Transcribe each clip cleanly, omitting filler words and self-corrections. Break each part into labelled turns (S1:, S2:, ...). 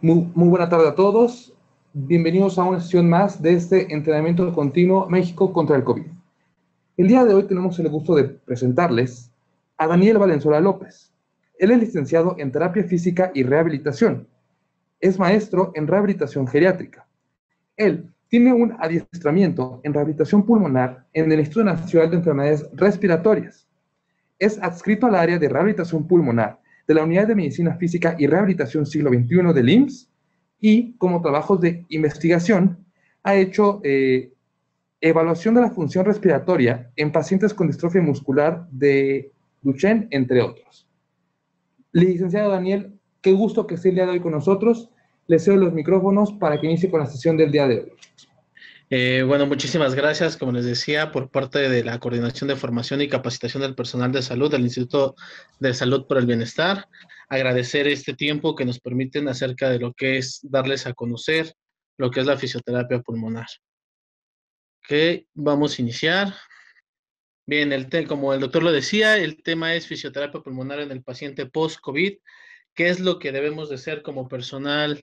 S1: Muy buena tarde a todos. Bienvenidos a una sesión más de este entrenamiento continuo México contra el COVID. El día de hoy tenemos el gusto de presentarles a Daniel Valenzuela López. Él es licenciado en Terapia Física y Rehabilitación. Es maestro en Rehabilitación Geriátrica. Él tiene un adiestramiento en Rehabilitación Pulmonar en el Instituto Nacional de Enfermedades Respiratorias. Es adscrito al área de Rehabilitación Pulmonar de la Unidad de Medicina Física y Rehabilitación Siglo XXI del IMSS, y como trabajos de investigación ha hecho evaluación de la función respiratoria en pacientes con distrofia muscular de Duchenne, entre otros. Licenciado Daniel, qué gusto que esté el día de hoy con nosotros. Le cedo los micrófonos para que inicie con la sesión del día de hoy.
S2: Bueno, muchísimas gracias, como les decía, por parte de la Coordinación de Formación y Capacitación del Personal de Salud del Instituto de Salud por el Bienestar. Agradecer este tiempo que nos permiten acerca de lo que es darles a conocer lo que es la fisioterapia pulmonar. Ok, vamos a iniciar. Bien, como el doctor lo decía, el tema es fisioterapia pulmonar en el paciente post-COVID. ¿Qué es lo que debemos de hacer como personal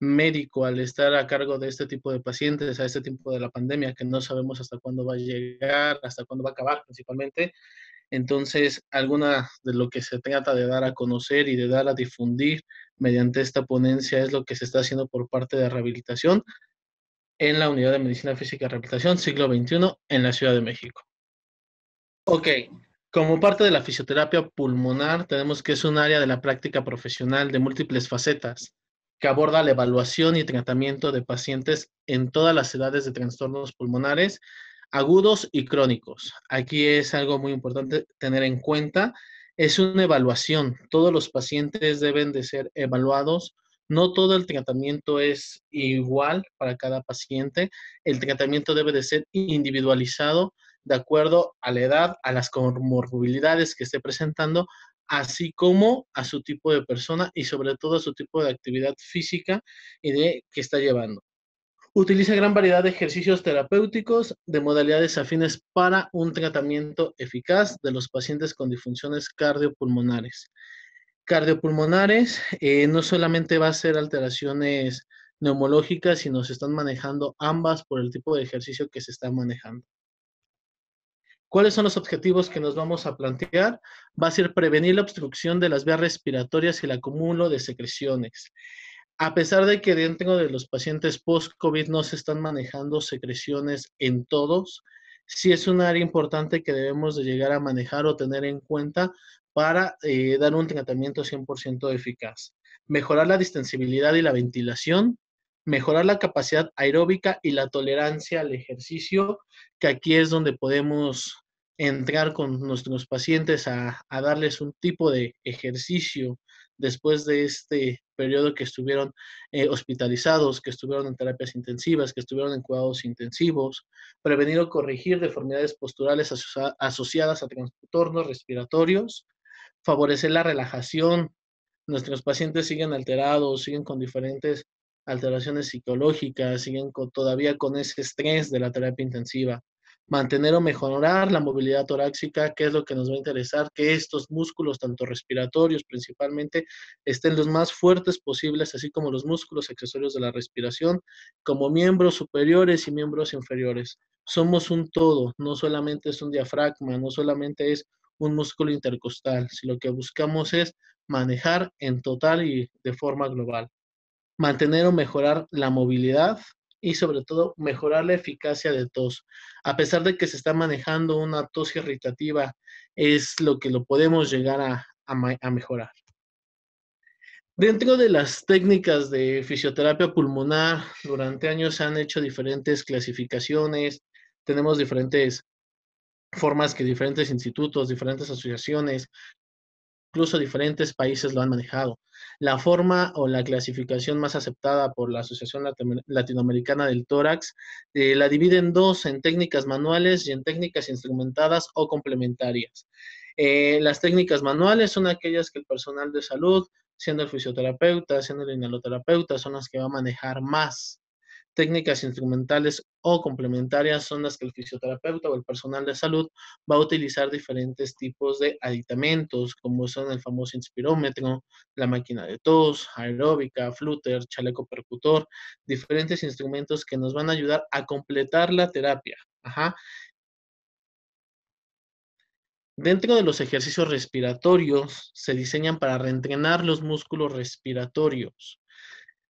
S2: médico al estar a cargo de este tipo de pacientes a este tiempo de la pandemia, que no sabemos hasta cuándo va a llegar, hasta cuándo va a acabar principalmente? Entonces, alguna de lo que se trata de dar a conocer y de dar a difundir mediante esta ponencia es lo que se está haciendo por parte de rehabilitación en la Unidad de Medicina Física y Rehabilitación Siglo XXI en la Ciudad de México. Ok, como parte de la fisioterapia pulmonar, tenemos que es un área de la práctica profesional de múltiples facetas, que aborda la evaluación y tratamiento de pacientes en todas las edades de trastornos pulmonares, agudos y crónicos. Aquí es algo muy importante tener en cuenta, es una evaluación. Todos los pacientes deben de ser evaluados. No todo el tratamiento es igual para cada paciente. El tratamiento debe de ser individualizado de acuerdo a la edad, a las comorbilidades que esté presentando, así como a su tipo de persona y sobre todo a su tipo de actividad física y de que está llevando. Utiliza gran variedad de ejercicios terapéuticos de modalidades afines para un tratamiento eficaz de los pacientes con disfunciones cardiopulmonares. Cardiopulmonares no solamente va a ser alteraciones neumológicas, sino se están manejando ambas por el tipo de ejercicio que se está manejando. ¿Cuáles son los objetivos que nos vamos a plantear? Va a ser prevenir la obstrucción de las vías respiratorias y el acúmulo de secreciones. A pesar de que dentro de los pacientes post-COVID no se están manejando secreciones en todos, sí es un área importante que debemos de llegar a manejar o tener en cuenta para dar un tratamiento 100% eficaz. Mejorar la distensibilidad y la ventilación, mejorar la capacidad aeróbica y la tolerancia al ejercicio, que aquí es donde podemos entrar con nuestros pacientes a darles un tipo de ejercicio después de este periodo que estuvieron hospitalizados, que estuvieron en terapias intensivas, que estuvieron en cuidados intensivos, prevenir o corregir deformidades posturales asociadas a trastornos respiratorios, favorecer la relajación. Nuestros pacientes siguen alterados, siguen con diferentes alteraciones psicológicas, siguen todavía con ese estrés de la terapia intensiva. Mantener o mejorar la movilidad torácica, que es lo que nos va a interesar, que estos músculos, tanto respiratorios principalmente, estén los más fuertes posibles, así como los músculos accesorios de la respiración, como miembros superiores y miembros inferiores. Somos un todo, no solamente es un diafragma, no solamente es un músculo intercostal, si lo que buscamos es manejar en total y de forma global. Mantener o mejorar la movilidad y sobre todo mejorar la eficacia de tos. A pesar de que se está manejando una tos irritativa, es lo que lo podemos llegar a mejorar. Dentro de las técnicas de fisioterapia pulmonar, durante años se han hecho diferentes clasificaciones, tenemos diferentes formas que diferentes institutos, diferentes asociaciones, incluso diferentes países lo han manejado. La forma o la clasificación más aceptada por la Asociación Latinoamericana del Tórax la divide en dos, en técnicas manuales y en técnicas instrumentadas o complementarias. Las técnicas manuales son aquellas que el personal de salud, siendo el fisioterapeuta, siendo el inhaloterapeuta, son las que va a manejar más. Técnicas instrumentales o complementarias son las que el fisioterapeuta o el personal de salud va a utilizar diferentes tipos de aditamentos, como son el famoso inspirómetro, la máquina de tos, aeróbica, flúter, chaleco percutor, diferentes instrumentos que nos van a ayudar a completar la terapia. Ajá. Dentro de los ejercicios respiratorios se diseñan para reentrenar los músculos respiratorios,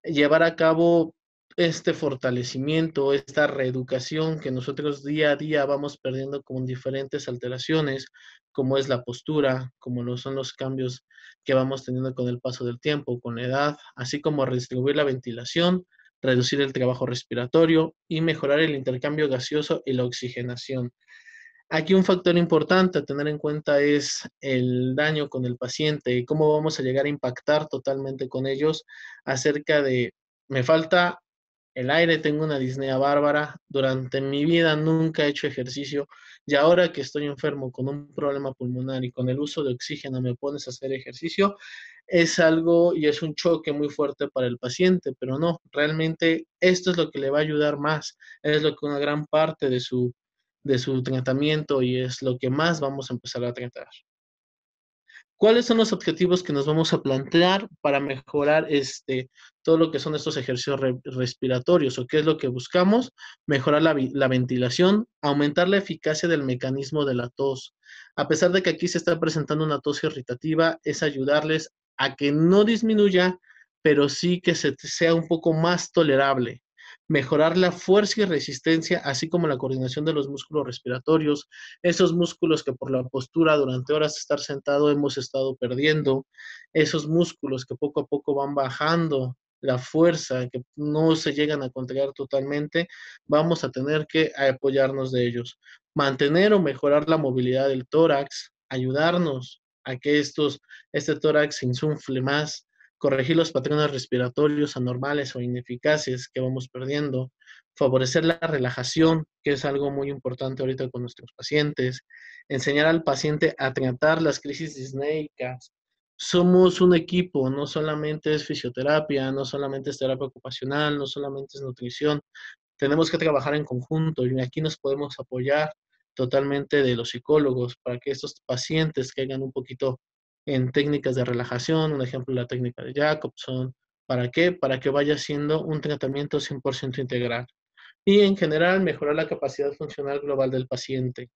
S2: llevar a cabo este fortalecimiento, esta reeducación que nosotros día a día vamos perdiendo con diferentes alteraciones, como es la postura, como lo son los cambios que vamos teniendo con el paso del tiempo, con la edad, así como redistribuir la ventilación, reducir el trabajo respiratorio y mejorar el intercambio gaseoso y la oxigenación. Aquí un factor importante a tener en cuenta es el daño con el paciente y cómo vamos a llegar a impactar totalmente con ellos acerca de, me falta el aire, tengo una disnea bárbara, durante mi vida nunca he hecho ejercicio y ahora que estoy enfermo con un problema pulmonar y con el uso de oxígeno me pones a hacer ejercicio, es algo y es un choque muy fuerte para el paciente, pero no, realmente esto es lo que le va a ayudar más, es lo que una gran parte de su tratamiento y es lo que más vamos a empezar a tratar. ¿Cuáles son los objetivos que nos vamos a plantear para mejorar todo lo que son estos ejercicios respiratorios? ¿O qué es lo que buscamos? Mejorar la ventilación, aumentar la eficacia del mecanismo de la tos. A pesar de que aquí se está presentando una tos irritativa, es ayudarles a que no disminuya, pero sí que sea un poco más tolerable. Mejorar la fuerza y resistencia, así como la coordinación de los músculos respiratorios, esos músculos que por la postura durante horas de estar sentado hemos estado perdiendo, esos músculos que poco a poco van bajando la fuerza, que no se llegan a contraer totalmente, vamos a tener que apoyarnos de ellos. Mantener o mejorar la movilidad del tórax, ayudarnos a que este tórax se insufle más, corregir los patrones respiratorios anormales o ineficaces que vamos perdiendo, favorecer la relajación, que es algo muy importante ahorita con nuestros pacientes, enseñar al paciente a tratar las crisis disnéicas. Somos un equipo, no solamente es fisioterapia, no solamente es terapia ocupacional, no solamente es nutrición, tenemos que trabajar en conjunto y aquí nos podemos apoyar totalmente de los psicólogos para que estos pacientes caigan un poquito en técnicas de relajación, un ejemplo la técnica de Jacobson. ¿Para qué? Para que vaya siendo un tratamiento 100% integral y en general mejorar la capacidad funcional global del paciente.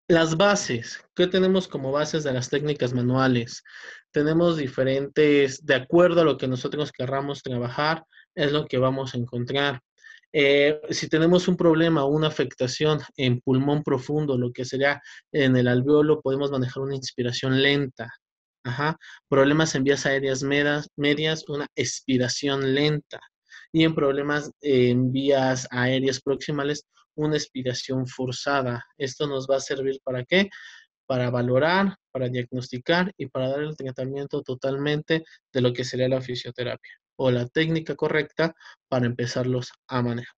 S2: Las bases, ¿qué tenemos como bases de las técnicas manuales? Tenemos diferentes, de acuerdo a lo que nosotros querramos trabajar, es lo que vamos a encontrar. Si tenemos un problema o una afectación en pulmón profundo, lo que sería en el alveolo, podemos manejar una inspiración lenta. Ajá. Problemas en vías aéreas medias, una expiración lenta. Y en problemas en vías aéreas proximales, una expiración forzada. Esto nos va a servir ¿para qué? Para valorar, para diagnosticar y para dar el tratamiento totalmente de lo que sería la fisioterapia o la técnica correcta para empezarlos a manejar.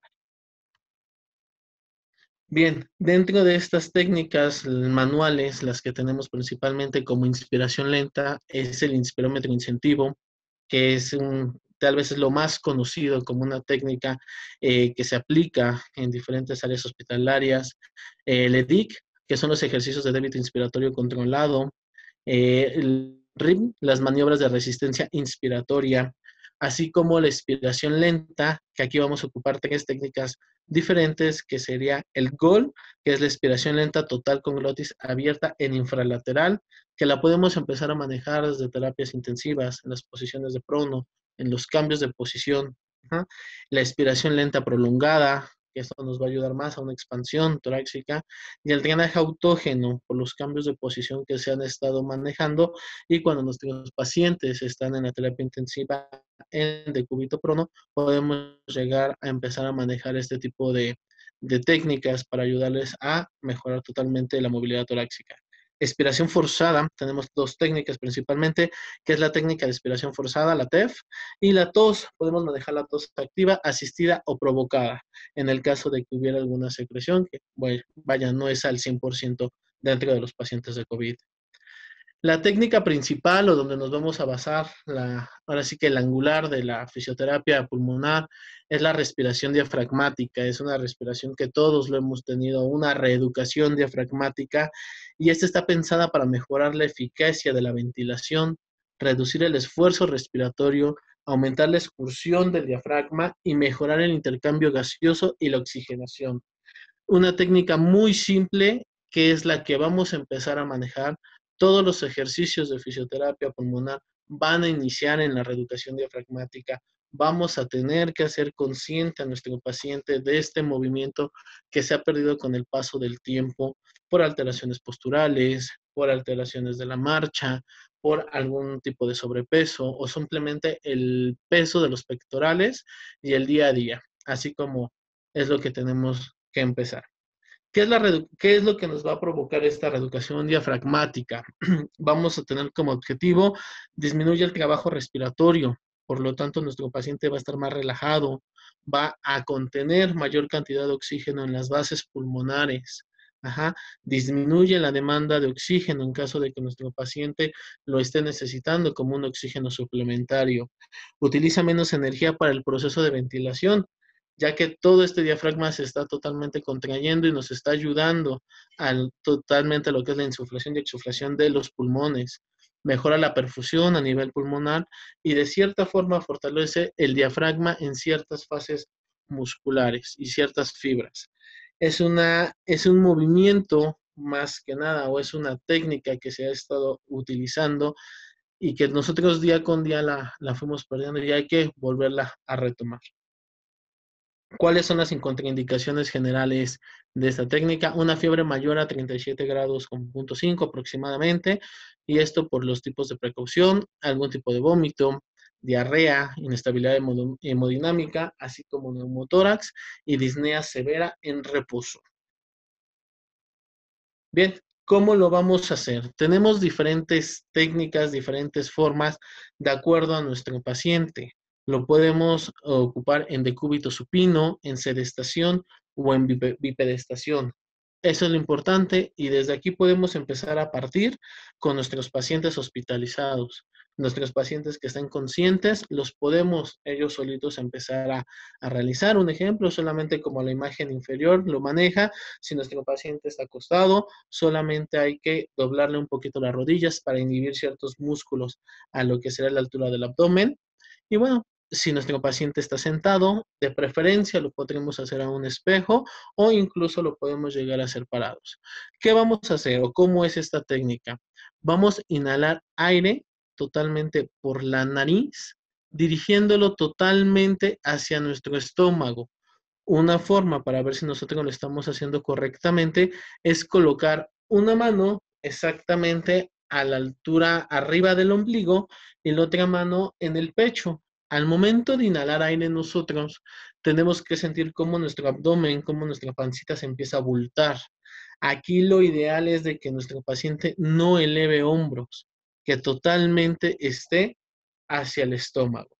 S2: Bien, dentro de estas técnicas manuales, las que tenemos principalmente como inspiración lenta, es el inspirómetro incentivo, que tal vez es lo más conocido como una técnica que se aplica en diferentes áreas hospitalarias. El EDIC, que son los ejercicios de débito inspiratorio controlado, el RIM, las maniobras de resistencia inspiratoria, así como la expiración lenta, que aquí vamos a ocupar tres técnicas diferentes, que sería el GOL, que es la expiración lenta total con glotis abierta en infralateral, que la podemos empezar a manejar desde terapias intensivas, en las posiciones de prono, en los cambios de posición. ¿Ja? La expiración lenta prolongada, que esto nos va a ayudar más a una expansión torácica, y el drenaje autógeno por los cambios de posición que se han estado manejando y cuando nuestros pacientes están en la terapia intensiva en decúbito prono, podemos llegar a empezar a manejar este tipo de técnicas para ayudarles a mejorar totalmente la movilidad torácica. Expiración forzada, tenemos dos técnicas principalmente, que es la técnica de expiración forzada, la TEF, y la tos, podemos manejar la tos activa, asistida o provocada, en el caso de que hubiera alguna secreción, que bueno, vaya, no es al 100% dentro de los pacientes de COVID. La técnica principal o donde nos vamos a basar, ahora sí que el angular de la fisioterapia pulmonar es la respiración diafragmática. Es una respiración que todos lo hemos tenido, una reeducación diafragmática, y esta está pensada para mejorar la eficacia de la ventilación, reducir el esfuerzo respiratorio, aumentar la excursión del diafragma y mejorar el intercambio gaseoso y la oxigenación. Una técnica muy simple que es la que vamos a empezar a manejar. Todos los ejercicios de fisioterapia pulmonar van a iniciar en la reeducación diafragmática. Vamos a tener que hacer consciente a nuestro paciente de este movimiento que se ha perdido con el paso del tiempo por alteraciones posturales, por alteraciones de la marcha, por algún tipo de sobrepeso o simplemente el peso de los pectorales y el día a día, así como es lo que tenemos que empezar. ¿Qué es lo que nos va a provocar esta reeducación diafragmática? Vamos a tener como objetivo disminuir el trabajo respiratorio, por lo tanto nuestro paciente va a estar más relajado, va a contener mayor cantidad de oxígeno en las bases pulmonares. Ajá. Disminuye la demanda de oxígeno en caso de que nuestro paciente lo esté necesitando como un oxígeno suplementario. Utiliza menos energía para el proceso de ventilación, ya que todo este diafragma se está totalmente contrayendo y nos está ayudando totalmente a lo que es la insuflación y exuflación de los pulmones. Mejora la perfusión a nivel pulmonar y de cierta forma fortalece el diafragma en ciertas fases musculares y ciertas fibras. Es un movimiento más que nada, o es una técnica que se ha estado utilizando y que nosotros día con día la fuimos perdiendo y hay que volverla a retomar. ¿Cuáles son las contraindicaciones generales de esta técnica? Una fiebre mayor a 37 grados con punto 5 aproximadamente, y esto por los tipos de precaución, algún tipo de vómito, diarrea, inestabilidad hemodinámica, así como neumotórax y disnea severa en reposo. Bien, ¿cómo lo vamos a hacer? Tenemos diferentes técnicas, diferentes formas de acuerdo a nuestro paciente. Lo podemos ocupar en decúbito supino, en sedestación o en bipedestación. Eso es lo importante y desde aquí podemos empezar a partir con nuestros pacientes hospitalizados. Nuestros pacientes que están conscientes, los podemos ellos solitos empezar a realizar. Un ejemplo, solamente como la imagen inferior lo maneja, si nuestro paciente está acostado, solamente hay que doblarle un poquito las rodillas para inhibir ciertos músculos a lo que será la altura del abdomen. Y bueno, si nuestro paciente está sentado, de preferencia lo podremos hacer a un espejo o incluso lo podemos llegar a hacer parados. ¿Qué vamos a hacer o cómo es esta técnica? Vamos a inhalar aire totalmente por la nariz, dirigiéndolo totalmente hacia nuestro estómago. Una forma para ver si nosotros lo estamos haciendo correctamente es colocar una mano exactamente a la altura arriba del ombligo y la otra mano en el pecho. Al momento de inhalar aire nosotros tenemos que sentir cómo nuestro abdomen, cómo nuestra pancita se empieza a abultar. Aquí lo ideal es de que nuestro paciente no eleve hombros, que totalmente esté hacia el estómago.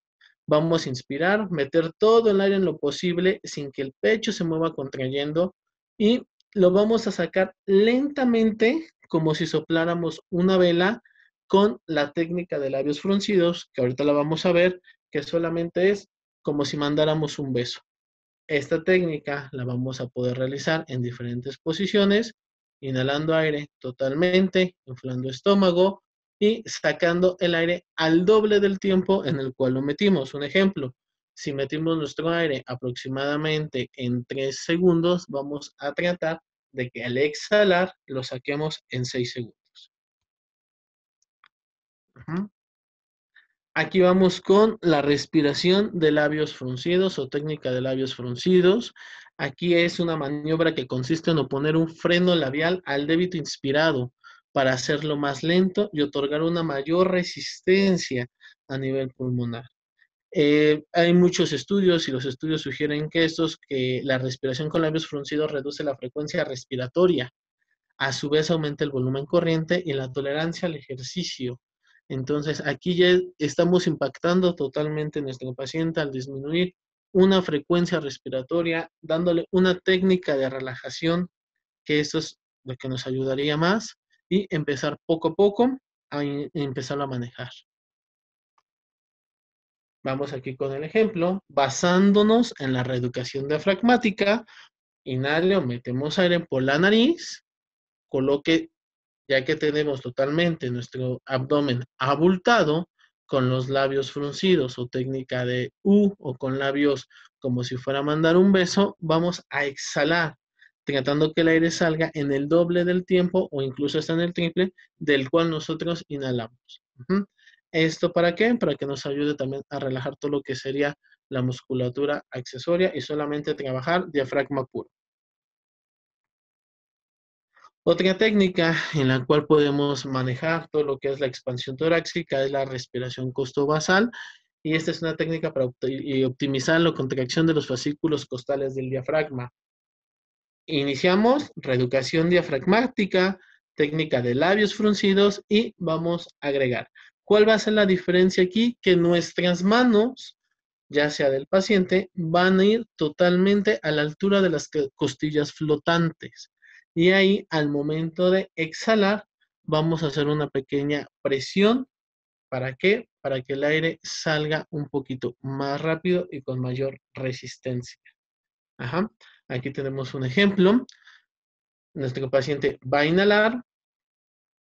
S2: Vamos a inspirar, meter todo el aire en lo posible sin que el pecho se mueva contrayendo y lo vamos a sacar lentamente como si sopláramos una vela con la técnica de labios fruncidos, que ahorita la vamos a ver, que solamente es como si mandáramos un beso. Esta técnica la vamos a poder realizar en diferentes posiciones, inhalando aire totalmente, inflando estómago y sacando el aire al doble del tiempo en el cual lo metimos. Un ejemplo, si metimos nuestro aire aproximadamente en 3 segundos, vamos a tratar de que al exhalar lo saquemos en 6 segundos. Uh-huh. Aquí vamos con la respiración de labios fruncidos o técnica de labios fruncidos. Aquí es una maniobra que consiste en oponer un freno labial al débito inspirado para hacerlo más lento y otorgar una mayor resistencia a nivel pulmonar. Hay muchos estudios y los estudios sugieren que la respiración con labios fruncidos reduce la frecuencia respiratoria. A su vez aumenta el volumen corriente y la tolerancia al ejercicio. Entonces, aquí ya estamos impactando totalmente a nuestro paciente al disminuir una frecuencia respiratoria, dándole una técnica de relajación, que eso es lo que nos ayudaría más, y empezar poco a poco a empezarlo a manejar. Vamos aquí con el ejemplo, basándonos en la reeducación diafragmática. Inhale o metemos aire por la nariz, coloque, ya que tenemos totalmente nuestro abdomen abultado, con los labios fruncidos o técnica de U o con labios como si fuera a mandar un beso, vamos a exhalar, tratando que el aire salga en el doble del tiempo o incluso hasta en el triple del cual nosotros inhalamos. ¿Esto para qué? Para que nos ayude también a relajar todo lo que sería la musculatura accesoria y solamente trabajar diafragma puro. Otra técnica en la cual podemos manejar todo lo que es la expansión torácica es la respiración costobasal, y esta es una técnica para optimizar la contracción de los fascículos costales del diafragma. Iniciamos reeducación diafragmática, técnica de labios fruncidos y vamos a agregar. ¿Cuál va a ser la diferencia aquí? Que nuestras manos, ya sea del paciente, van a ir totalmente a la altura de las costillas flotantes. Y ahí, al momento de exhalar, vamos a hacer una pequeña presión. ¿Para qué? Para que el aire salga un poquito más rápido y con mayor resistencia. Ajá. Aquí tenemos un ejemplo. Nuestro paciente va a inhalar,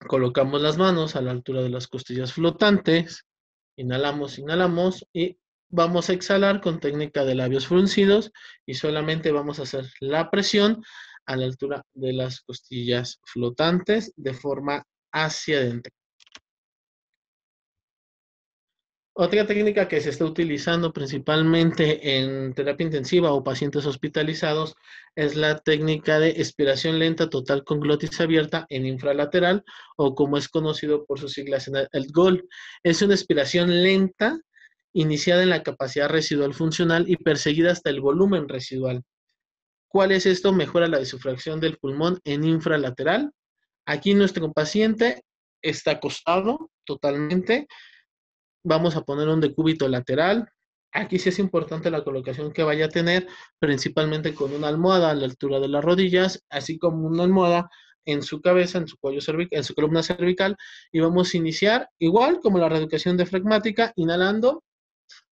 S2: colocamos las manos a la altura de las costillas flotantes, inhalamos, inhalamos y vamos a exhalar con técnica de labios fruncidos y solamente vamos a hacer la presión a la altura de las costillas flotantes de forma hacia adentro. Otra técnica que se está utilizando principalmente en terapia intensiva o pacientes hospitalizados es la técnica de expiración lenta total con glotis abierta en infralateral, o como es conocido por sus siglas en el GOL. Es una expiración lenta iniciada en la capacidad residual funcional y perseguida hasta el volumen residual. ¿Cuál es esto? Mejora la disufracción del pulmón en infralateral. Aquí nuestro paciente está acostado totalmente. Vamos a poner un decúbito lateral. Aquí sí es importante la colocación que vaya a tener, principalmente con una almohada a la altura de las rodillas, así como una almohada en su cabeza, en su cuello cervical, en su columna cervical, y vamos a iniciar igual como la reeducación diafragmática, inhalando,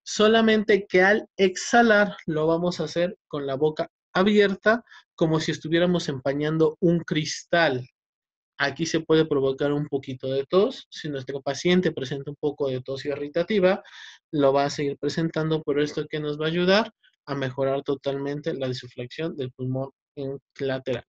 S2: solamente que al exhalar lo vamos a hacer con la boca abierta, como si estuviéramos empañando un cristal. Aquí se puede provocar un poquito de tos. Si nuestro paciente presenta un poco de tos irritativa, lo va a seguir presentando, pero esto que nos va a ayudar a mejorar totalmente la disufracción del pulmón lateral.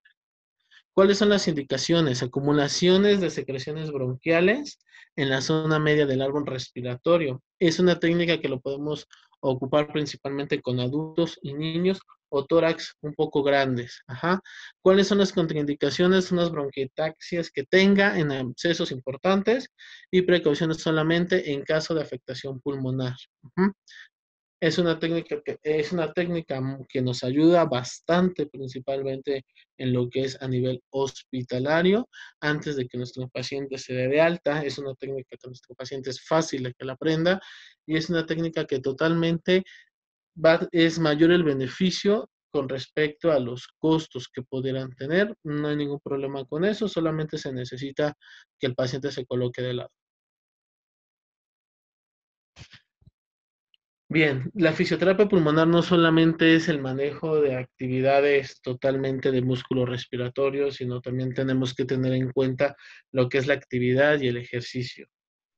S2: ¿Cuáles son las indicaciones? Acumulaciones de secreciones bronquiales en la zona media del árbol respiratorio. Es una técnica que lo podemos ocupar principalmente con adultos y niños o tórax un poco grandes. Ajá. ¿Cuáles son las contraindicaciones? Unas bronquiectasias que tenga en abscesos importantes y precauciones solamente en caso de afectación pulmonar. Es una técnica que nos ayuda bastante, principalmente en lo que es a nivel hospitalario, antes de que nuestro paciente se dé de alta. Es una técnica que nuestro paciente es fácil de que la aprenda, y es una técnica que totalmente es mayor el beneficio con respecto a los costos que pudieran tener. No hay ningún problema con eso, solamente se necesita que el paciente se coloque de lado. Bien, la fisioterapia pulmonar no solamente es el manejo de actividades totalmente de músculo respiratorio, sino también tenemos que tener en cuenta lo que es la actividad y el ejercicio.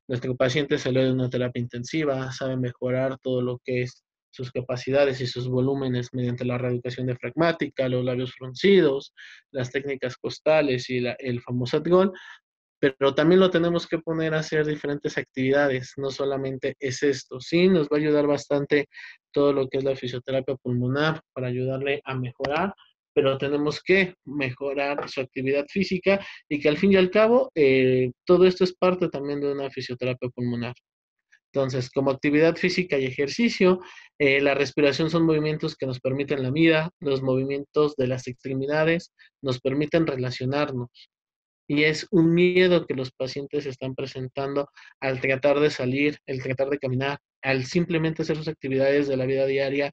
S2: Nuestro paciente salió de una terapia intensiva, sabe mejorar todo lo que es sus capacidades y sus volúmenes mediante la reeducación diafragmática, los labios fruncidos, las técnicas costales y el famoso ADGOL, pero también lo tenemos que poner a hacer diferentes actividades, no solamente es esto. Sí, nos va a ayudar bastante todo lo que es la fisioterapia pulmonar para ayudarle a mejorar, pero tenemos que mejorar su actividad física, y que al fin y al cabo todo esto es parte también de una fisioterapia pulmonar. Entonces, como actividad física y ejercicio, la respiración son movimientos que nos permiten la vida, los movimientos de las extremidades nos permiten relacionarnos. Y es un miedo que los pacientes están presentando al tratar de salir, al tratar de caminar, al simplemente hacer sus actividades de la vida diaria,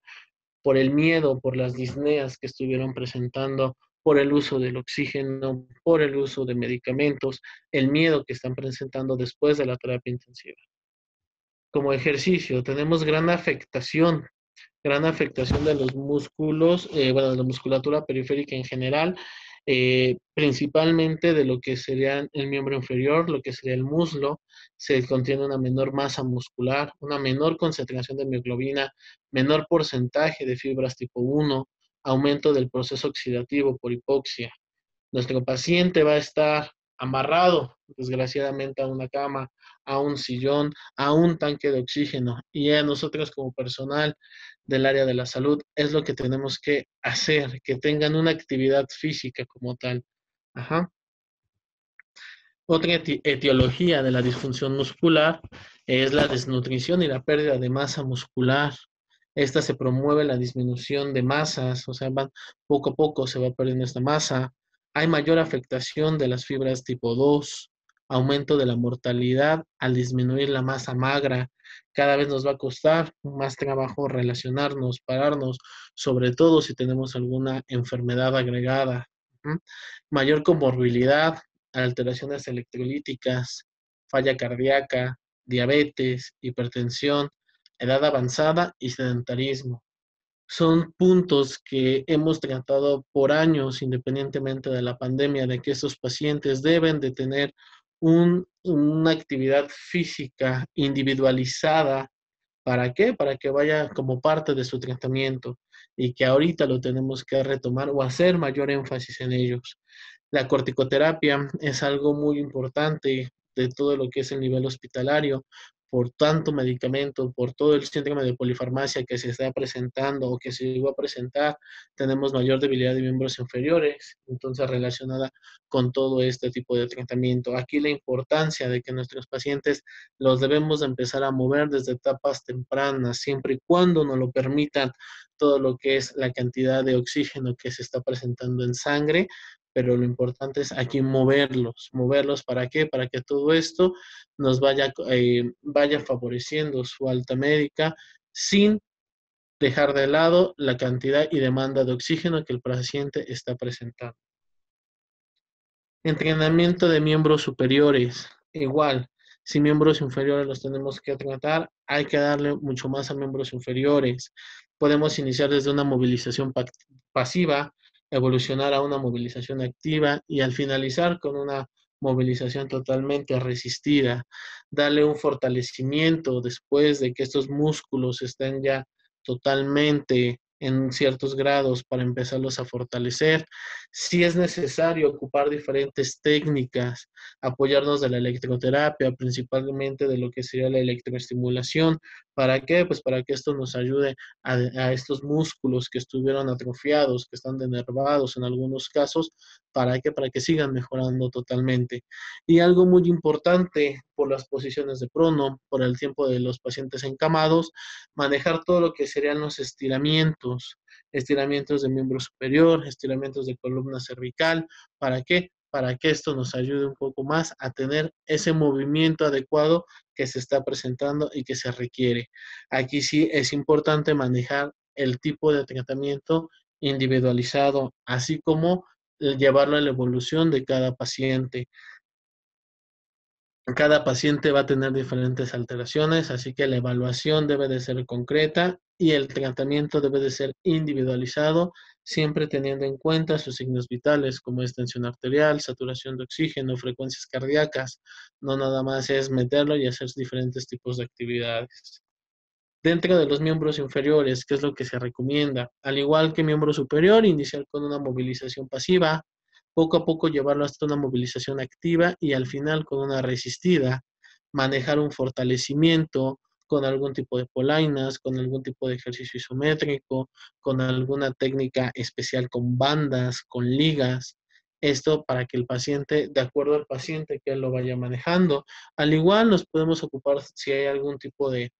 S2: por el miedo, por las disneas que estuvieron presentando por el uso del oxígeno, por el uso de medicamentos, el miedo que están presentando después de la terapia intensiva. Como ejercicio, tenemos gran afectación de los músculos, bueno, de la musculatura periférica en general, principalmente de lo que sería el miembro inferior, lo que sería el muslo. Se contiene una menor masa muscular, una menor concentración de mioglobina, menor porcentaje de fibras tipo 1, aumento del proceso oxidativo por hipoxia. Nuestro paciente va a estar amarrado, desgraciadamente, a una cama, a un sillón, a un tanque de oxígeno. Y a nosotros como personal del área de la salud es lo que tenemos que hacer, que tengan una actividad física como tal. Ajá. Otra etiología de la disfunción muscular es la desnutrición y la pérdida de masa muscular. Esta se promueve la disminución de masas, o sea, poco a poco se va perdiendo esta masa. Hay mayor afectación de las fibras tipo 2, aumento de la mortalidad al disminuir la masa magra. Cada vez nos va a costar más trabajo relacionarnos, pararnos, sobre todo si tenemos alguna enfermedad agregada. Mayor comorbilidad, alteraciones electrolíticas, falla cardíaca, diabetes, hipertensión, edad avanzada y sedentarismo. Son puntos que hemos tratado por años, independientemente de la pandemia, de que estos pacientes deben de tener una actividad física individualizada. ¿Para qué? Para que vaya como parte de su tratamiento y que ahorita lo tenemos que retomar o hacer mayor énfasis en ellos. La corticoterapia es algo muy importante de todo lo que es el nivel hospitalario, por tanto medicamento, por todo el síndrome de polifarmacia que se está presentando o que se iba a presentar, tenemos mayor debilidad de miembros inferiores, entonces relacionada con todo este tipo de tratamiento. Aquí la importancia de que nuestros pacientes los debemos de empezar a mover desde etapas tempranas, siempre y cuando nos lo permitan todo lo que es la cantidad de oxígeno que se está presentando en sangre, pero lo importante es aquí moverlos, ¿para qué? Para que todo esto nos vaya favoreciendo su alta médica sin dejar de lado la cantidad y demanda de oxígeno que el paciente está presentando. Entrenamiento de miembros superiores, igual, si miembros inferiores los tenemos que tratar, hay que darle mucho más a miembros inferiores. Podemos iniciar desde una movilización pasiva, evolucionar a una movilización activa y al finalizar con una movilización totalmente resistida. Darle un fortalecimiento después de que estos músculos estén ya totalmente en ciertos grados para empezarlos a fortalecer. Si es necesario ocupar diferentes técnicas, apoyarnos de la electroterapia, principalmente de lo que sería la electroestimulación. ¿Para qué? Pues para que esto nos ayude a estos músculos que estuvieron atrofiados, que están denervados en algunos casos. ¿Para qué? Para que sigan mejorando totalmente. Y algo muy importante por las posiciones de prono, por el tiempo de los pacientes encamados, manejar todo lo que serían los estiramientos de miembro superior, estiramientos de columna cervical. ¿Para qué? Para que esto nos ayude un poco más a tener ese movimiento adecuado que se está presentando y que se requiere. Aquí sí es importante manejar el tipo de tratamiento individualizado, así como llevarlo a la evolución de cada paciente. Cada paciente va a tener diferentes alteraciones, así que la evaluación debe de ser concreta y el tratamiento debe de ser individualizado, siempre teniendo en cuenta sus signos vitales como es tensión arterial, saturación de oxígeno, frecuencias cardíacas. No nada más es meterlo y hacer diferentes tipos de actividades. Dentro de los miembros inferiores, ¿qué es lo que se recomienda? Al igual que miembro superior, iniciar con una movilización pasiva, poco a poco llevarlo hasta una movilización activa y al final con una resistida, manejar un fortalecimiento con algún tipo de polainas, con algún tipo de ejercicio isométrico, con alguna técnica especial con bandas, con ligas. Esto para que el paciente, de acuerdo al paciente que él lo vaya manejando, al igual nos podemos ocupar si hay algún tipo de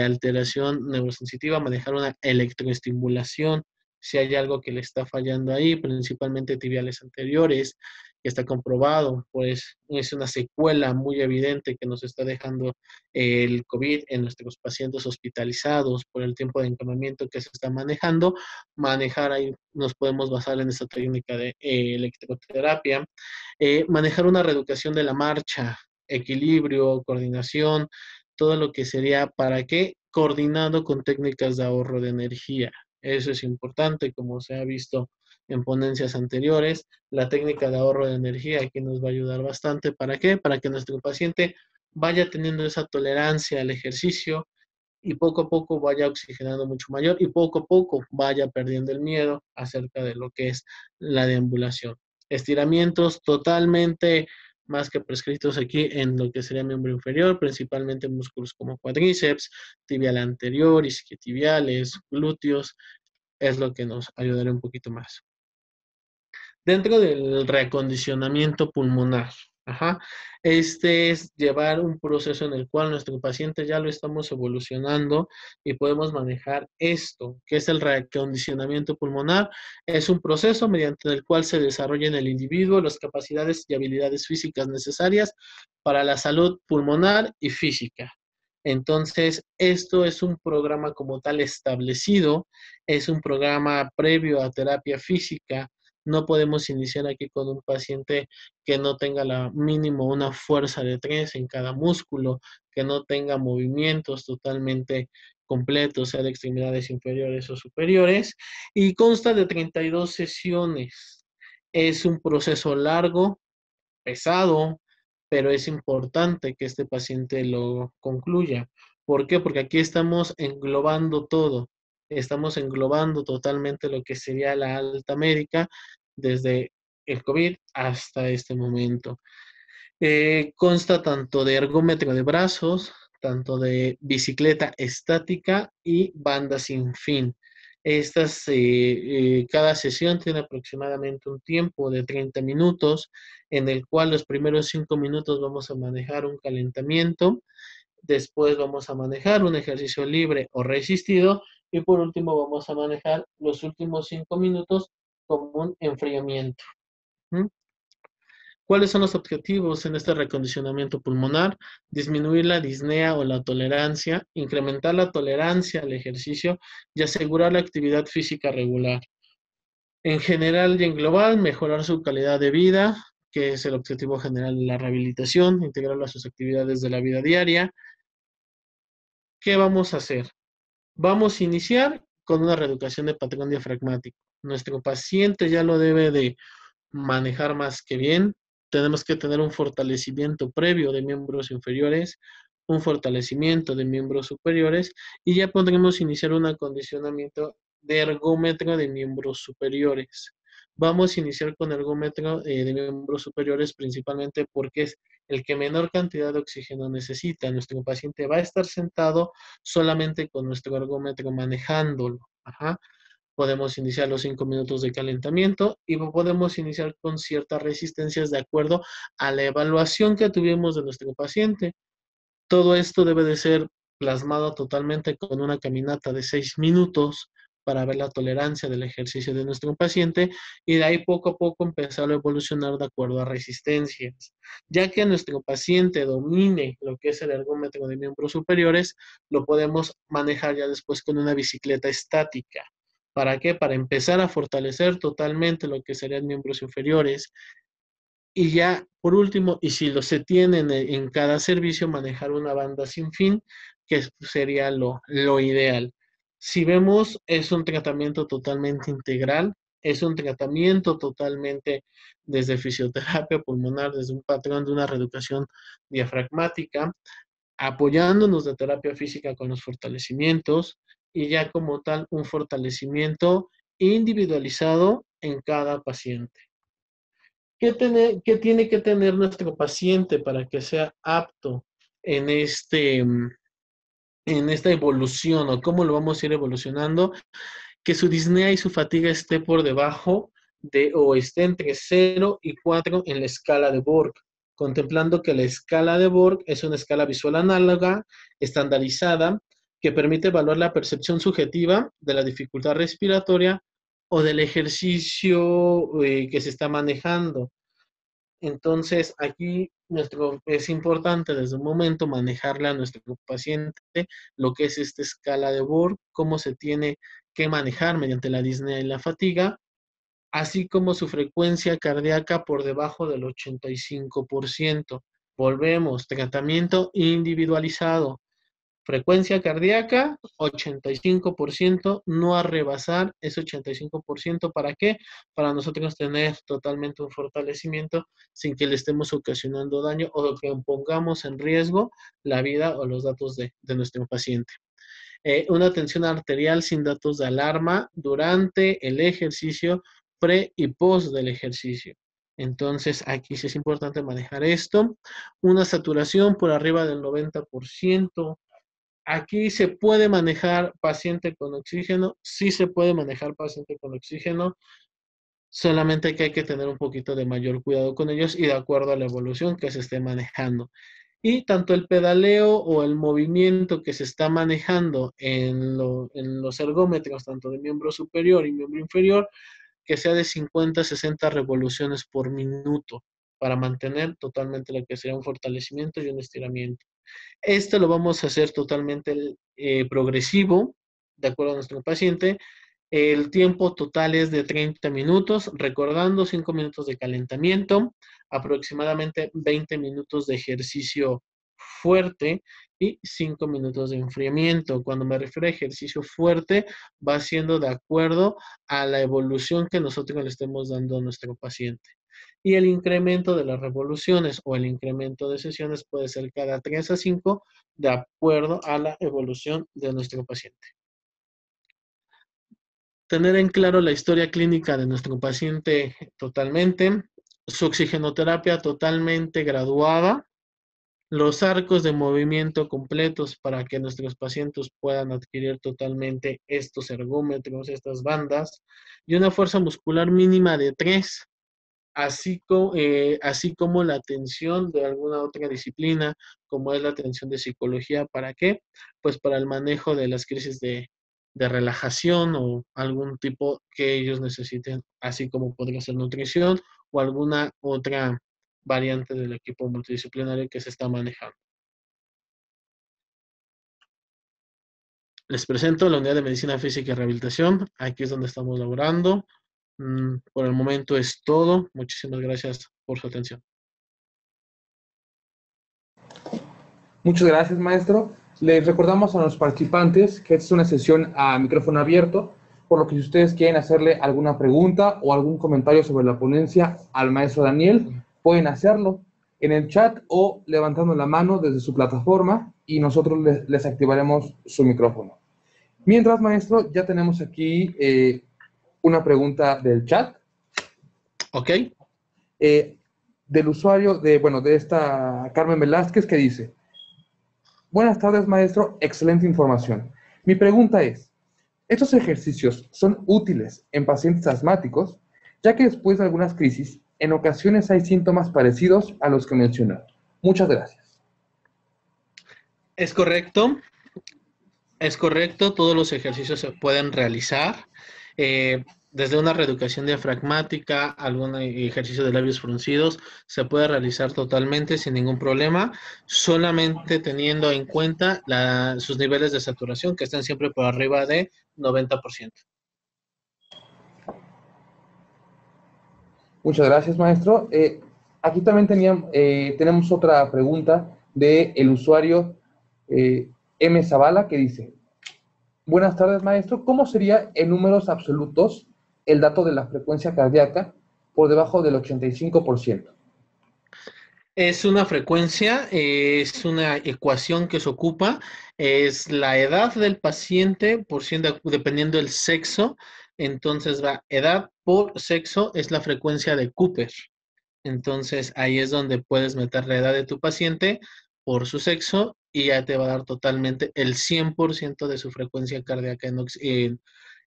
S2: alteración neurosensitiva, manejar una electroestimulación, si hay algo que le está fallando ahí, principalmente tibiales anteriores, que está comprobado, pues es una secuela muy evidente que nos está dejando el COVID en nuestros pacientes hospitalizados por el tiempo de internamiento que se está manejando. Manejar ahí nos podemos basar en esta técnica de electroterapia. Manejar una reeducación de la marcha, equilibrio, coordinación, todo lo que sería, ¿para qué? Coordinado con técnicas de ahorro de energía. Eso es importante, como se ha visto en ponencias anteriores. La técnica de ahorro de energía aquí nos va a ayudar bastante. ¿Para qué? Para que nuestro paciente vaya teniendo esa tolerancia al ejercicio y poco a poco vaya oxigenando mucho mayor y poco a poco vaya perdiendo el miedo acerca de lo que es la deambulación. Estiramientos totalmente más que prescritos aquí en lo que sería miembro inferior, principalmente músculos como cuádriceps, tibial anterior, isquiotibiales, glúteos, es lo que nos ayudará un poquito más. Dentro del reacondicionamiento pulmonar, ajá, este es llevar un proceso en el cual nuestro paciente ya lo estamos evolucionando y podemos manejar esto, que es el reacondicionamiento pulmonar. Es un proceso mediante el cual se desarrolla en el individuo las capacidades y habilidades físicas necesarias para la salud pulmonar y física. Entonces, esto es un programa como tal establecido, es un programa previo a terapia física. No podemos iniciar aquí con un paciente que no tenga la mínimo una fuerza de 3 en cada músculo, que no tenga movimientos totalmente completos, sea de extremidades inferiores o superiores, y consta de 32 sesiones. Es un proceso largo, pesado, pero es importante que este paciente lo concluya. ¿Por qué? Porque aquí estamos englobando todo. Estamos englobando totalmente lo que sería la alta médica desde el COVID hasta este momento. Consta tanto de ergómetro de brazos, tanto de bicicleta estática y banda sin fin. Cada sesión tiene aproximadamente un tiempo de 30 minutos, en el cual los primeros 5 minutos vamos a manejar un calentamiento, después vamos a manejar un ejercicio libre o resistido y por último vamos a manejar los últimos 5 minutos como un enfriamiento. ¿Mm? ¿Cuáles son los objetivos en este recondicionamiento pulmonar? Disminuir la disnea o la tolerancia, incrementar la tolerancia al ejercicio y asegurar la actividad física regular. En general y en global, mejorar su calidad de vida, que es el objetivo general de la rehabilitación, integrarlo a sus actividades de la vida diaria. ¿Qué vamos a hacer? Vamos a iniciar con una reeducación de patrón diafragmático. Nuestro paciente ya lo debe de manejar más que bien. Tenemos que tener un fortalecimiento previo de miembros inferiores, un fortalecimiento de miembros superiores y ya podremos iniciar un acondicionamiento de ergómetro de miembros superiores. Vamos a iniciar con ergómetro de miembros superiores principalmente porque es el que menor cantidad de oxígeno necesita. Nuestro paciente va a estar sentado solamente con nuestro ergómetro manejándolo. Ajá. Podemos iniciar los 5 minutos de calentamiento y podemos iniciar con ciertas resistencias de acuerdo a la evaluación que tuvimos de nuestro paciente. Todo esto debe de ser plasmado totalmente con una caminata de 6 minutos para ver la tolerancia del ejercicio de nuestro paciente y de ahí poco a poco empezar a evolucionar de acuerdo a resistencias. Ya que nuestro paciente domine lo que es el ergómetro de miembros superiores, lo podemos manejar ya después con una bicicleta estática. ¿Para qué? Para empezar a fortalecer totalmente lo que serían miembros inferiores. Y ya, por último, y si lo se tienen en cada servicio, manejar una banda sin fin, que sería lo ideal. Si vemos, es un tratamiento totalmente integral, es un tratamiento totalmente desde fisioterapia pulmonar, desde un patrón de una reeducación diafragmática, apoyándonos de terapia física con los fortalecimientos y ya como tal un fortalecimiento individualizado en cada paciente. ¿Qué tiene que tener nuestro paciente para que sea apto en, en esta evolución o cómo lo vamos a ir evolucionando? Que su disnea y su fatiga esté por debajo de o esté entre 0 y 4 en la escala de Borg, contemplando que la escala de Borg es una escala visual análoga, estandarizada, que permite evaluar la percepción subjetiva de la dificultad respiratoria o del ejercicio que se está manejando. Entonces, aquí es importante desde un momento manejarle a nuestro paciente lo que es esta escala de Borg, cómo se tiene que manejar mediante la disnea y la fatiga, así como su frecuencia cardíaca por debajo del 85%. Volvemos, tratamiento individualizado. Frecuencia cardíaca, 85%, no a rebasar ese 85%. ¿Para qué? Para nosotros tener totalmente un fortalecimiento sin que le estemos ocasionando daño o que pongamos en riesgo la vida o los datos de nuestro paciente. Una tensión arterial sin datos de alarma durante el ejercicio, pre y post del ejercicio. Entonces, aquí sí es importante manejar esto. Una saturación por arriba del 90%. Aquí se puede manejar paciente con oxígeno, sí se puede manejar paciente con oxígeno, solamente que hay que tener un poquito de mayor cuidado con ellos y de acuerdo a la evolución que se esté manejando. Y tanto el pedaleo o el movimiento que se está manejando en los ergómetros, tanto de miembro superior y miembro inferior, que sea de 50 a 60 revoluciones por minuto para mantener totalmente lo que sea un fortalecimiento y un estiramiento. Esto lo vamos a hacer totalmente progresivo, de acuerdo a nuestro paciente. El tiempo total es de 30 minutos, recordando 5 minutos de calentamiento, aproximadamente 20 minutos de ejercicio fuerte y 5 minutos de enfriamiento. Cuando me refiero a ejercicio fuerte, va siendo de acuerdo a la evolución que nosotros le estemos dando a nuestro paciente. Y el incremento de las revoluciones o el incremento de sesiones puede ser cada 3 a 5 de acuerdo a la evolución de nuestro paciente. Tener en claro la historia clínica de nuestro paciente totalmente, su oxigenoterapia totalmente graduada, los arcos de movimiento completos para que nuestros pacientes puedan adquirir totalmente estos ergómetros, estas bandas, y una fuerza muscular mínima de 3, así como la atención de alguna otra disciplina, como es la atención de psicología. ¿Para qué? Pues para el manejo de las crisis de relajación o algún tipo que ellos necesiten, así como podría ser nutrición o alguna otra variante del equipo multidisciplinario que se está manejando. Les presento la unidad de medicina física y rehabilitación. Aquí es donde estamos laborando. Por el momento es todo. Muchísimas gracias por su atención.
S1: Muchas gracias, maestro. Les recordamos a los participantes que esta es una sesión a micrófono abierto, por lo que si ustedes quieren hacerle alguna pregunta o algún comentario sobre la ponencia al maestro Daniel, pueden hacerlo en el chat o levantando la mano desde su plataforma y nosotros les activaremos su micrófono. Mientras, maestro, ya tenemos aquí una pregunta del chat.
S2: Ok.
S1: Del usuario de esta Carmen Velázquez, que dice: buenas tardes, maestro, excelente información. Mi pregunta es, ¿estos ejercicios son útiles en pacientes asmáticos, ya que después de algunas crisis, en ocasiones hay síntomas parecidos a los que mencionó? Muchas gracias.
S2: Es correcto. Es correcto, todos los ejercicios se pueden realizar. Desde una reeducación diafragmática, algún ejercicio de labios fruncidos, se puede realizar totalmente sin ningún problema, solamente teniendo en cuenta sus niveles de saturación, que estén siempre por arriba de 90%.
S1: Muchas gracias, maestro. Aquí también tenemos otra pregunta del usuario M. Zavala, que dice: buenas tardes, maestro. ¿Cómo sería en números absolutos el dato de la frecuencia cardíaca por debajo del 85%?
S2: Es una frecuencia, es una ecuación que se ocupa, es la edad del paciente dependiendo del sexo, entonces va edad por sexo, es la frecuencia de Cooper. Entonces ahí es donde puedes meter la edad de tu paciente por su sexo y ya te va a dar totalmente el 100% de su frecuencia cardíaca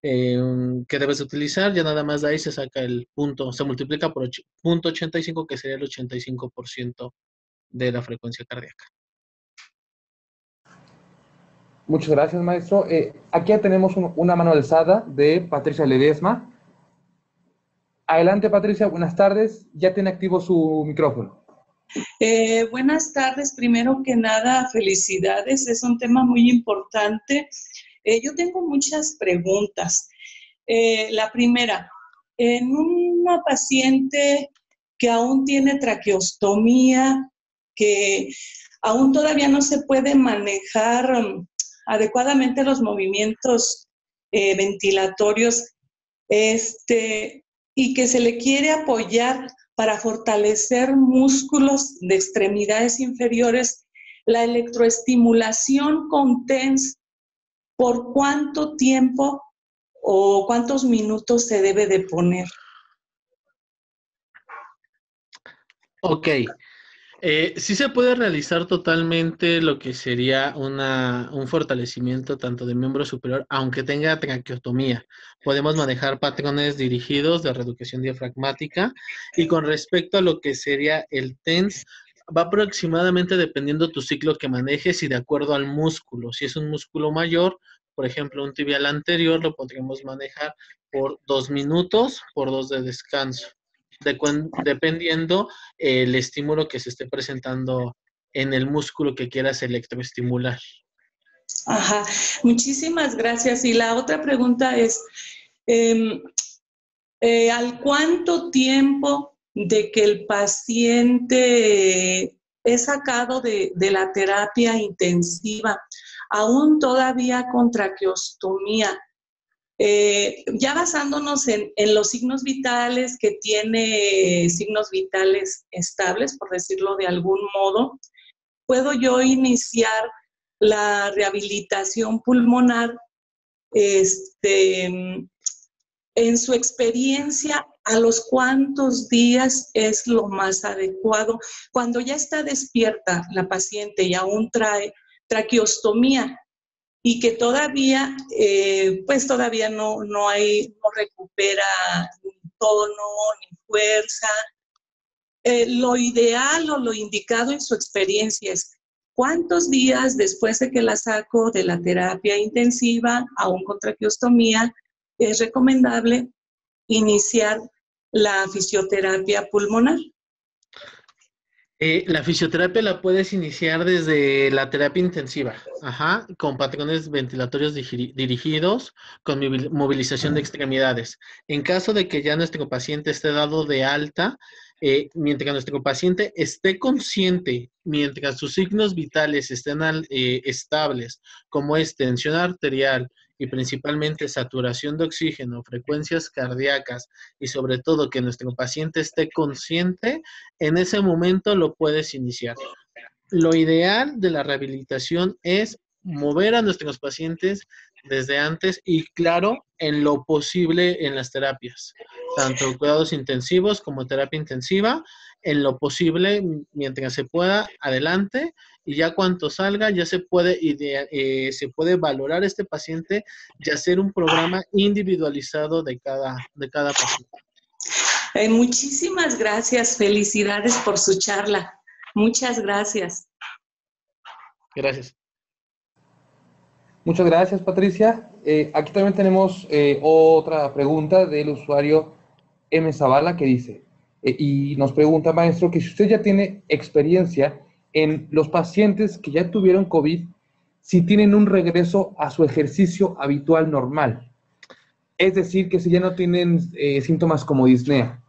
S2: que debes utilizar. Ya nada más de ahí se saca el punto, se multiplica por 0.85, que sería el 85% de la frecuencia cardíaca.
S1: Muchas gracias, maestro. Aquí ya tenemos una mano alzada de Patricia Ledesma. Adelante, Patricia, buenas tardes. Ya tiene activo su micrófono.
S3: Buenas tardes. Primero que nada, felicidades. Es un tema muy importante. Yo tengo muchas preguntas. La primera, en una paciente que aún tiene traqueostomía, que aún todavía no se puede manejar adecuadamente los movimientos ventilatorios, y que se le quiere apoyar para fortalecer músculos de extremidades inferiores, la electroestimulación con TENS, ¿por cuánto tiempo o cuántos minutos se debe de poner?
S2: Ok. Sí se puede realizar totalmente lo que sería un fortalecimiento tanto de miembro superior, aunque tenga traqueotomía. Podemos manejar patrones dirigidos de reeducación diafragmática, y con respecto a lo que sería el TENS, va aproximadamente dependiendo tu ciclo que manejes y de acuerdo al músculo. Si es un músculo mayor, por ejemplo, un tibial anterior, lo podríamos manejar por 2 minutos, por 2 de descanso, dependiendo el estímulo que se esté presentando en el músculo que quieras electroestimular.
S3: Ajá, muchísimas gracias. Y la otra pregunta es, ¿al cuánto tiempo de que el paciente es sacado de la terapia intensiva, aún todavía con traqueostomía? Ya basándonos en los signos vitales, que tiene signos vitales estables, por decirlo de algún modo, ¿puedo yo iniciar la rehabilitación pulmonar? En su experiencia, ¿a los cuántos días es lo más adecuado? Cuando ya está despierta la paciente y aún trae traqueostomía, y que todavía, pues todavía no recupera ni tono ni fuerza. Lo ideal o lo indicado en su experiencia es cuántos días después de que la saco de la terapia intensiva, aún con traqueostomía, es recomendable iniciar la fisioterapia pulmonar.
S2: La fisioterapia la puedes iniciar desde la terapia intensiva, con patrones ventilatorios dirigidos, con movilización de extremidades. En caso de que ya nuestro paciente esté dado de alta, mientras nuestro paciente esté consciente, mientras sus signos vitales estén estables, como es tensión arterial y principalmente saturación de oxígeno, frecuencias cardíacas y sobre todo que nuestro paciente esté consciente, en ese momento lo puedes iniciar. Lo ideal de la rehabilitación es mover a nuestros pacientes desde antes y, claro, en lo posible en las terapias, tanto cuidados intensivos como terapia intensiva, en lo posible, mientras se pueda, adelante, y ya cuando salga, ya se puede valorar este paciente y hacer un programa individualizado de cada paciente.
S3: Muchísimas gracias, felicidades por su charla. Muchas gracias.
S2: Gracias.
S1: Muchas gracias, Patricia. Aquí también tenemos otra pregunta del usuario M. Zavala que dice, y nos pregunta, maestro, que si usted ya tiene experiencia en los pacientes que ya tuvieron COVID, si tienen un regreso a su ejercicio habitual normal. Es decir, que si ya no tienen síntomas como disnea.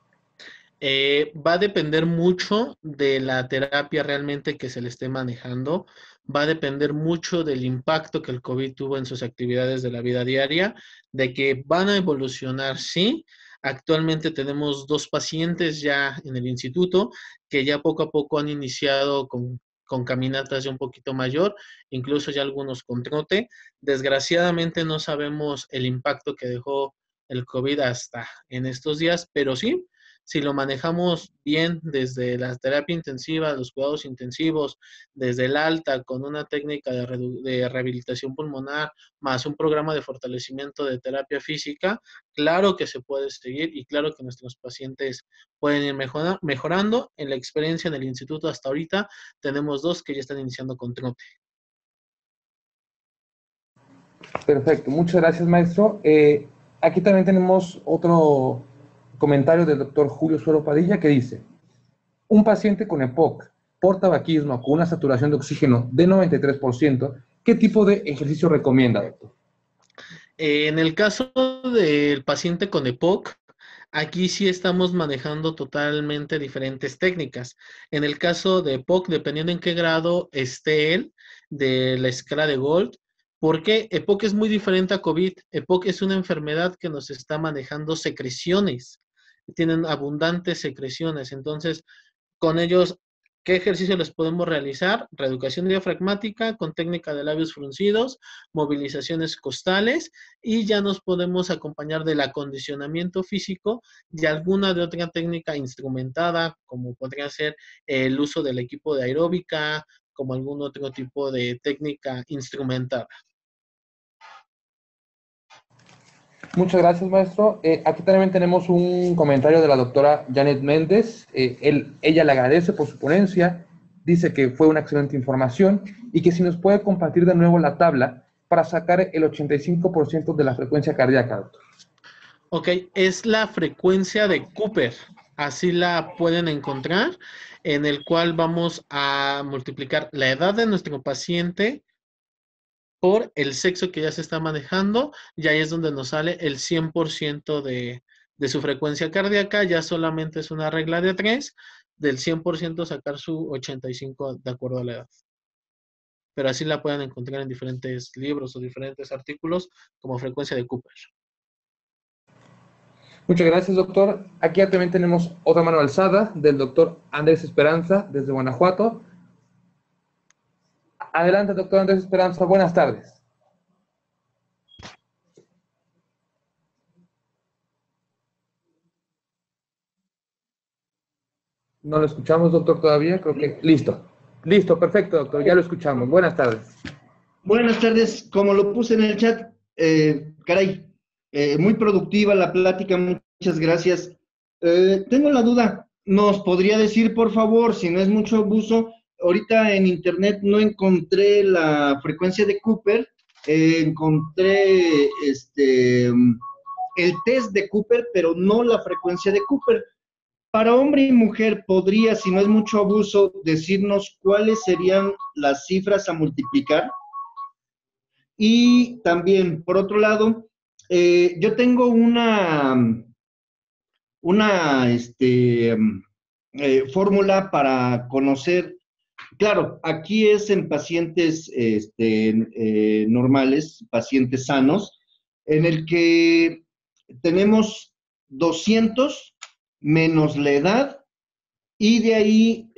S2: Va a depender mucho de la terapia realmente que se le esté manejando. Va a depender mucho del impacto que el COVID tuvo en sus actividades de la vida diaria, de que van a evolucionar, sí. Actualmente tenemos 2 pacientes ya en el instituto que ya poco a poco han iniciado con caminatas ya un poquito mayor, incluso ya algunos con trote. Desgraciadamente no sabemos el impacto que dejó el COVID hasta en estos días, pero sí, si lo manejamos bien desde la terapia intensiva, los cuidados intensivos, desde el alta, con una técnica de rehabilitación pulmonar, más un programa de fortalecimiento de terapia física, claro que se puede seguir y claro que nuestros pacientes pueden ir mejorando. En la experiencia en el instituto hasta ahorita, tenemos 2 que ya están iniciando con trote.
S1: Perfecto, muchas gracias, maestro. Aquí también tenemos comentario del doctor Julio Suero Padilla que dice, un paciente con EPOC por tabaquismo con una saturación de oxígeno de 93%, ¿qué tipo de ejercicio recomienda, doctor?
S2: En el caso del paciente con EPOC, aquí sí estamos manejando totalmente diferentes técnicas. En el caso de EPOC, dependiendo en qué grado esté él de la escala de Gold, porque EPOC es muy diferente a COVID. EPOC es una enfermedad que nos está manejando secreciones, tienen abundantes secreciones. Entonces, con ellos, ¿qué ejercicio les podemos realizar? Reeducación diafragmática con técnica de labios fruncidos, movilizaciones costales, y ya nos podemos acompañar del acondicionamiento físico y alguna de otra técnica instrumentada, como podría ser el uso del equipo de aeróbica, como algún otro tipo de técnica instrumentada.
S1: Muchas gracias, maestro. Aquí también tenemos un comentario de la doctora Janet Méndez. Ella le agradece por su ponencia, dice que fue una excelente información y que si nos puede compartir de nuevo la tabla para sacar el 85% de la frecuencia cardíaca, doctor.
S2: Ok, es la frecuencia de Cooper, así la pueden encontrar, en el cual vamos a multiplicar la edad de nuestro paciente por el sexo que ya se está manejando, y ahí es donde nos sale el 100% de su frecuencia cardíaca. Ya solamente es una regla de 3, del 100% sacar su 85 de acuerdo a la edad. Pero así la pueden encontrar en diferentes libros o diferentes artículos como frecuencia de Cooper.
S1: Muchas gracias, doctor. Aquí también tenemos otra mano alzada del doctor Andrés Esperanza desde Guanajuato. Adelante, doctor Andrés Esperanza. Buenas tardes. No lo escuchamos, doctor, todavía. Creo que... Listo. Listo, perfecto, doctor. Ya lo escuchamos. Buenas tardes.
S4: Buenas tardes. Como lo puse en el chat, muy productiva la plática. Muchas gracias. Tengo la duda. ¿Nos podría decir, por favor, si no es mucho abuso? Ahorita en internet no encontré la frecuencia de Cooper. Encontré el test de Cooper, pero no la frecuencia de Cooper. Para hombre y mujer, ¿podría, si no es mucho abuso, decirnos cuáles serían las cifras a multiplicar? Y también, por otro lado, yo tengo una fórmula para conocer. Claro, aquí es en pacientes normales, pacientes sanos, en el que tenemos 200 menos la edad, y de ahí,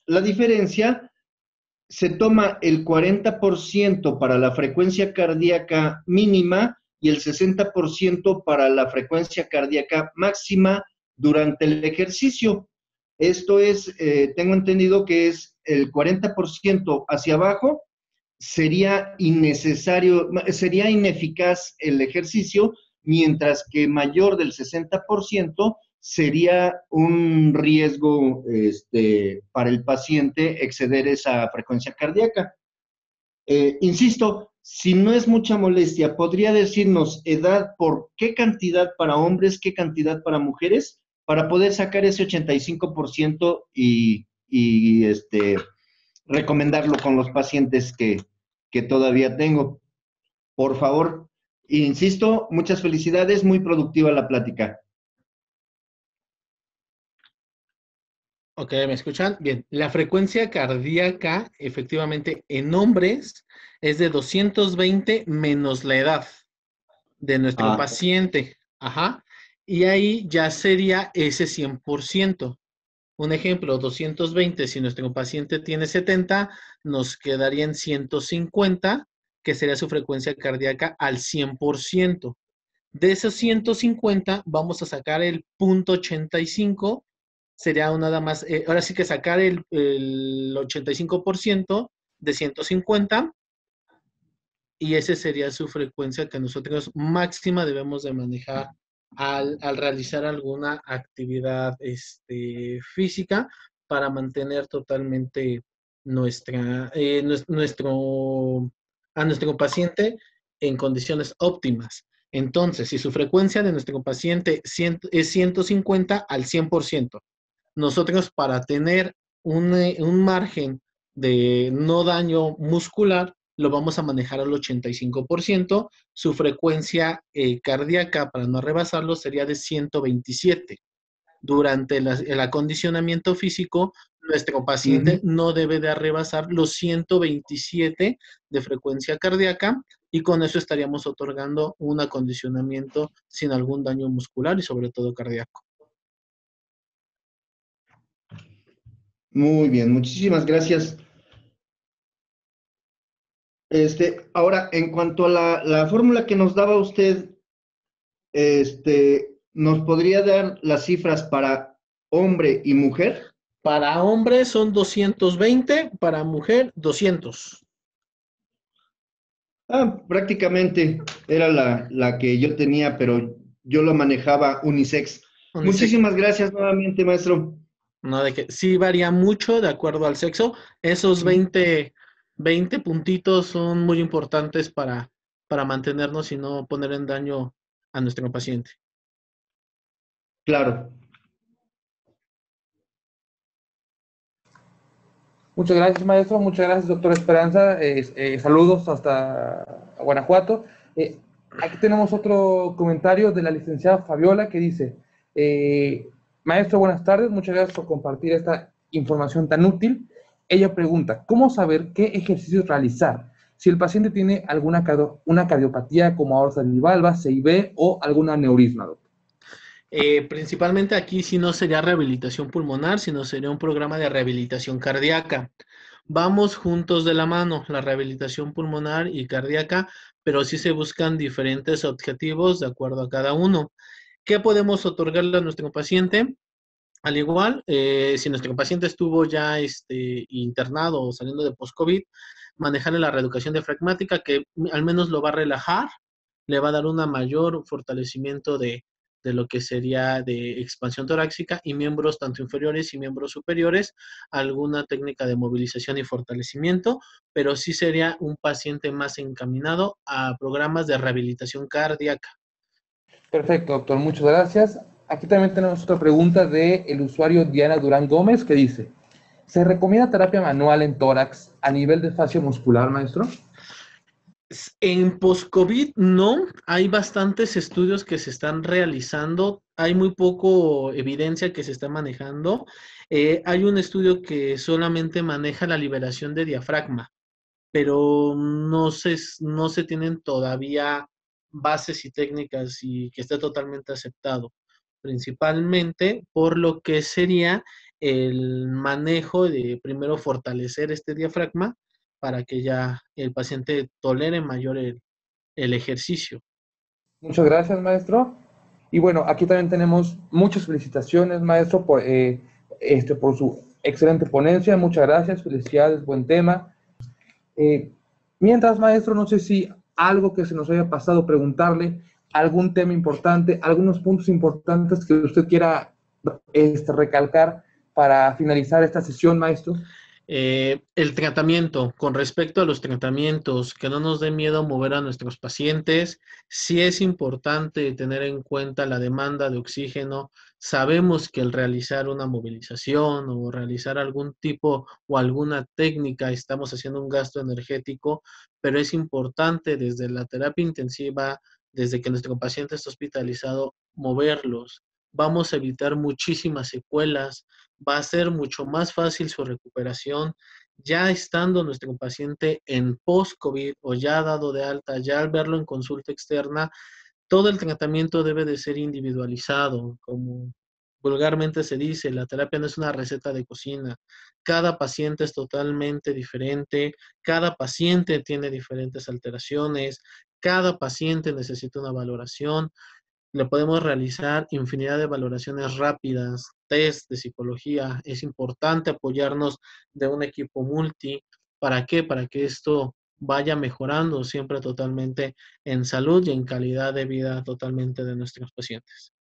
S4: la diferencia, se toma el 40% para la frecuencia cardíaca mínima y el 60% para la frecuencia cardíaca máxima durante el ejercicio. Esto es, tengo entendido que es el 40% hacia abajo, sería innecesario, sería ineficaz el ejercicio, mientras que mayor del 60% sería un riesgo para el paciente exceder esa frecuencia cardíaca. Insisto, si no es mucha molestia, ¿podría decirnos edad por qué cantidad para hombres, qué cantidad para mujeres, para poder sacar ese 85% y recomendarlo con los pacientes que todavía tengo? Por favor. Insisto, muchas felicidades, muy productiva la plática.
S2: Ok, ¿me escuchan? Bien, la frecuencia cardíaca, efectivamente, en hombres es de 220 menos la edad de nuestro paciente. Ajá. Y ahí ya sería ese 100%. Un ejemplo, 220, si nuestro paciente tiene 70, nos quedaría en 150, que sería su frecuencia cardíaca al 100%. De esos 150, vamos a sacar el 0.85, sería nada más, ahora sí que sacar el 85% de 150, y esa sería su frecuencia que nosotros máxima debemos de manejar al realizar alguna actividad física para mantener totalmente a nuestro paciente en condiciones óptimas. Entonces, si su frecuencia de nuestro paciente es 150 al 100%, nosotros para tener un margen de no daño muscular, lo vamos a manejar al 85%. Su frecuencia cardíaca, para no rebasarlo, sería de 127. Durante el acondicionamiento físico, nuestro paciente no debe de rebasar los 127 de frecuencia cardíaca y con eso estaríamos otorgando un acondicionamiento sin algún daño muscular y sobre todo cardíaco.
S4: Muy bien, muchísimas gracias. Ahora, en cuanto a la fórmula que nos daba usted, ¿nos podría dar las cifras para hombre y mujer?
S2: Para hombre son 220, para mujer 200.
S4: Prácticamente era la que yo tenía, pero yo lo manejaba unisex. Muchísimas gracias nuevamente, maestro.
S2: No, de que sí varía mucho de acuerdo al sexo. Esos 20 puntitos son muy importantes para mantenernos y no poner en daño a nuestro paciente.
S4: Claro.
S1: Muchas gracias, maestro. Muchas gracias, doctora Esperanza. Saludos hasta Guanajuato. Aquí tenemos otro comentario de la licenciada Fabiola que dice, maestro, buenas tardes. Muchas gracias por compartir esta información tan útil. Ella pregunta, ¿cómo saber qué ejercicios realizar si el paciente tiene una cardiopatía como aorta bivalva, CIB o algún aneurisma, doctor?
S2: Principalmente aquí sí no sería rehabilitación pulmonar, sino sería un programa de rehabilitación cardíaca. Vamos juntos de la mano, la rehabilitación pulmonar y cardíaca, pero sí se buscan diferentes objetivos de acuerdo a cada uno. ¿Qué podemos otorgarle a nuestro paciente? Al igual, si nuestro paciente estuvo ya internado o saliendo de post-COVID, manejarle la reeducación diafragmática que al menos lo va a relajar, le va a dar un mayor fortalecimiento de lo que sería de expansión torácica y miembros tanto inferiores y miembros superiores, alguna técnica de movilización y fortalecimiento, pero sí sería un paciente más encaminado a programas de rehabilitación cardíaca.
S1: Perfecto, doctor. Muchas gracias. Aquí también tenemos otra pregunta del usuario Diana Durán Gómez que dice, ¿se recomienda terapia manual en tórax a nivel de fascia muscular, maestro?
S2: En post-COVID no, hay bastantes estudios que se están realizando, hay muy poco evidencia que se está manejando. Hay un estudio que solamente maneja la liberación de diafragma, pero no se tienen todavía bases y técnicas y que esté totalmente aceptado, principalmente por lo que sería el manejo de primero fortalecer este diafragma para que ya el paciente tolere mayor el ejercicio.
S1: Muchas gracias, maestro. Y bueno, aquí también tenemos muchas felicitaciones, maestro, por su excelente ponencia. Muchas gracias, felicidades, buen tema. Mientras, maestro, no sé si algo que se nos haya pasado preguntarle, algún tema importante, algunos puntos importantes que usted quiera recalcar para finalizar esta sesión, maestro.
S2: El tratamiento, con respecto a los tratamientos, que no nos dé miedo mover a nuestros pacientes, sí es importante tener en cuenta la demanda de oxígeno. Sabemos que el realizar una movilización o realizar algún tipo o alguna técnica estamos haciendo un gasto energético, pero es importante desde la terapia intensiva, desde que nuestro paciente está hospitalizado, moverlos. Vamos a evitar muchísimas secuelas, va a ser mucho más fácil su recuperación ya estando nuestro paciente en post-COVID o ya dado de alta, ya al verlo en consulta externa, todo el tratamiento debe de ser individualizado, como vulgarmente se dice, la terapia no es una receta de cocina. Cada paciente es totalmente diferente, cada paciente tiene diferentes alteraciones, cada paciente necesita una valoración. Le podemos realizar infinidad de valoraciones rápidas, test de psicología. Es importante apoyarnos de un equipo multi. ¿Para qué? Para que esto vaya mejorando siempre totalmente en salud y en calidad de vida totalmente de nuestros pacientes.